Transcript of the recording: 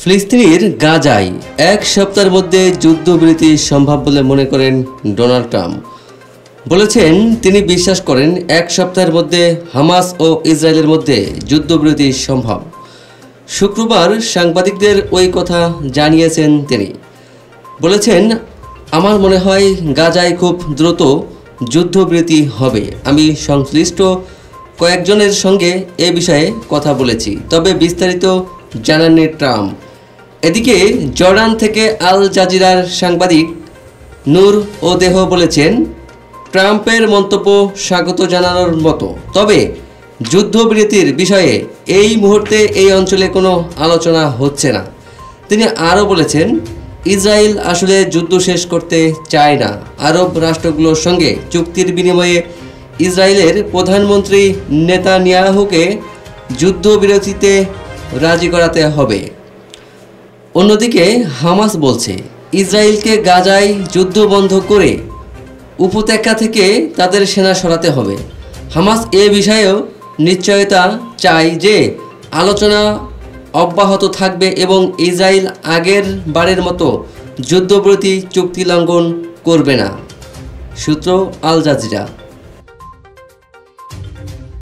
ফিলিস্তিনের গাজায় এক সপ্তাহের মধ্যে যুদ্ধবিরতি সম্ভব বলে মনে করেন ডোনাল্ড ট্রাম্প। বলেছেন তিনি বিশ্বাস করেন এক সপ্তাহের মধ্যে হামাস ও ইসরায়েলের মধ্যে যুদ্ধবিরতি সম্ভব। শুক্রবার সাংবাদিকদের ওই কথা জানিয়েছেন তিনি। বলেছেন, আমার মনে হয় গাজায় খুব দ্রুত যুদ্ধবিরতি হবে। আমি সংশ্লিষ্ট কয়েকজনের সঙ্গে এ বিষয়ে কথা বলেছি, তবে বিস্তারিত জানাননি ট্রাম্প। এদিকে জর্ডান থেকে আল জাজিরার সাংবাদিক নূর ওদেহ বলেছেন, ট্রাম্পের মন্তব্য স্বাগত জানানোর মতো, তবে যুদ্ধবিরতির বিষয়ে এই মুহূর্তে এই অঞ্চলে কোনো আলোচনা হচ্ছে না। তিনি আরও বলেছেন, ইসরায়েল আসলে যুদ্ধ শেষ করতে চায় না। আরব রাষ্ট্রগুলোর সঙ্গে চুক্তির বিনিময়ে ইসরায়েলের প্রধানমন্ত্রী নেতানিয়াহুকে যুদ্ধবিরতিতে রাজি করাতে হবে। অন্যদিকে হামাস বলছে, ইসরায়েলকে গাজায় যুদ্ধ বন্ধ করে উপত্যকা থেকে তাদের সেনা সরাতে হবে। হামাস এ বিষয়েও নিশ্চয়তা চায় যে আলোচনা অব্যাহত থাকবে এবং ইসরায়েল আগের বারের মতো যুদ্ধবিরতি চুক্তি লঙ্ঘন করবে না। সূত্র আল জাজিরা।